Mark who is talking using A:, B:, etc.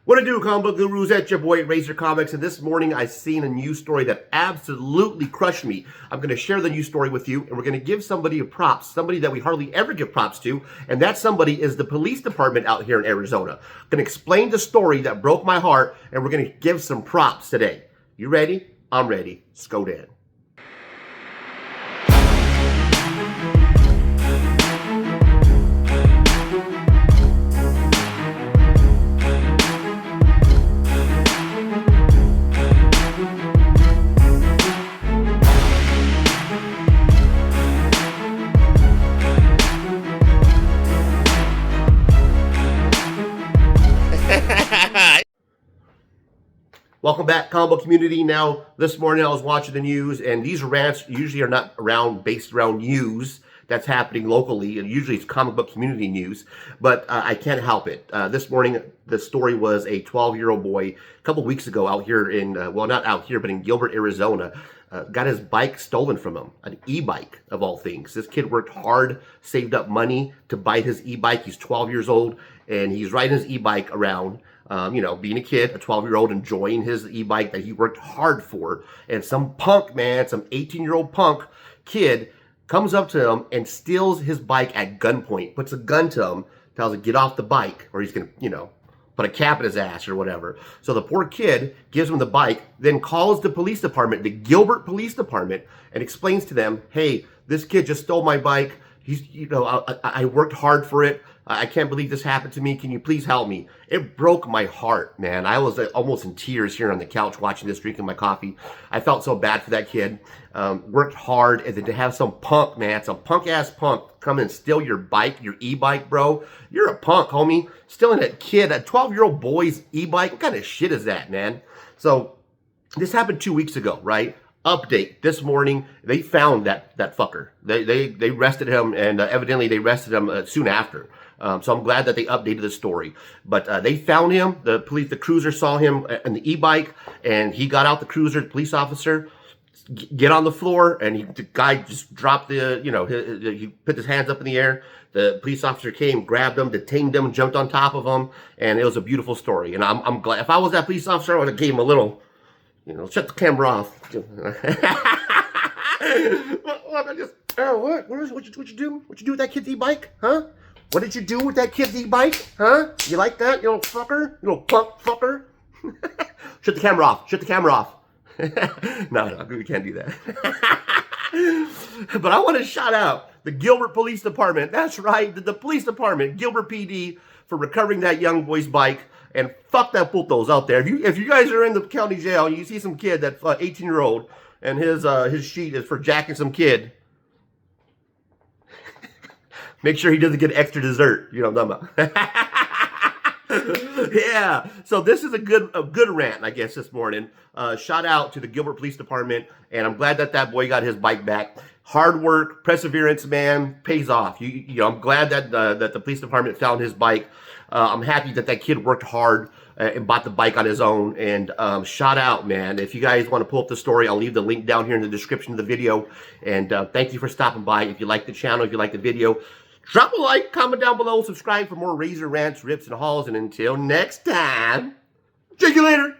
A: What to do, comic book gurus? That's your boy Razor Comics, and this morning I seen a news story that absolutely crushed me. I'm going to share the news story with you, and we're going to give somebody a props, somebody that we hardly ever give props to, and that somebody is the police department out here in Arizona. I'm going to explain the story that broke my heart, and we're going to give some props today. You ready? I'm ready. Let's go down. Welcome back, comic book community. Now, this morning I was watching the news, and these rants usually are not based around news that's happening locally, and usually it's comic book community news, but I can't help it. This morning, the story was a 12-year-old boy a couple weeks ago out here in, well, not out here, but in Gilbert, Arizona, got his bike stolen from him, an e-bike of all things. This kid worked hard, saved up money to buy his e-bike. He's 12 years old, and he's riding his e-bike around, you know, being a kid, a 12-year-old, enjoying his e-bike that he worked hard for. And some punk, man, some 18-year-old punk kid comes up to him and steals his bike at gunpoint, puts a gun to him, tells him, get off the bike, or he's going to, you know, put a cap in his ass or whatever. So the poor kid gives him the bike, then calls the police department, the Gilbert Police Department, and explains to them, hey, this kid just stole my bike. He's, you know, I worked hard for it. I can't believe this happened to me. Can you please help me? It broke my heart, man. I was almost in tears here on the couch watching this, drinking my coffee. I felt so bad for that kid. Worked hard, and then to have some punk, man, some punk-ass punk come and steal your bike, your e-bike, bro. You're a punk, homie. Stealing that kid, a 12-year-old boy's e-bike. What kind of shit is that, man? So this happened 2 weeks ago, right? Update this morning, they found that fucker. They arrested him, and evidently they arrested him soon after. So I'm glad that they updated the story. But they found him. The cruiser saw him on the e-bike, and he got out the cruiser. The police officer get on the floor, and the guy just dropped the, you know, he put his hands up in the air. The police officer came, grabbed him, detained him, jumped on top of him, and it was a beautiful story. And I'm glad. If I was that police officer, I would have gave him a little, you know, shut the camera off. What you do? What you do with that kid's e-bike? Huh? What did you do with that kid's e-bike? Huh? You like that, you little fucker? You little punk fucker? Shut the camera off. Shut the camera off. No, we can't do that. But I want to shout out the Gilbert Police Department. That's right, the police department, Gilbert PD, for recovering that young boy's bike. And fuck that putos out there. If you guys are in the county jail and you see some kid, that 18-year-old, and his sheet is for jacking some kid, make sure he doesn't get extra dessert. You know what I'm talking about. Yeah. So this is a good rant, I guess, this morning. Shout out to the Gilbert Police Department, and I'm glad that boy got his bike back. Hard work, perseverance, man, pays off. You know, I'm glad that the police department found his bike. I'm happy that kid worked hard and bought the bike on his own. And shout out, man. If you guys want to pull up the story, I'll leave the link down here in the description of the video. And thank you for stopping by. If you like the channel, if you like the video, drop a like, comment down below, subscribe for more Razor rants, rips, and hauls. And until next time, see you later.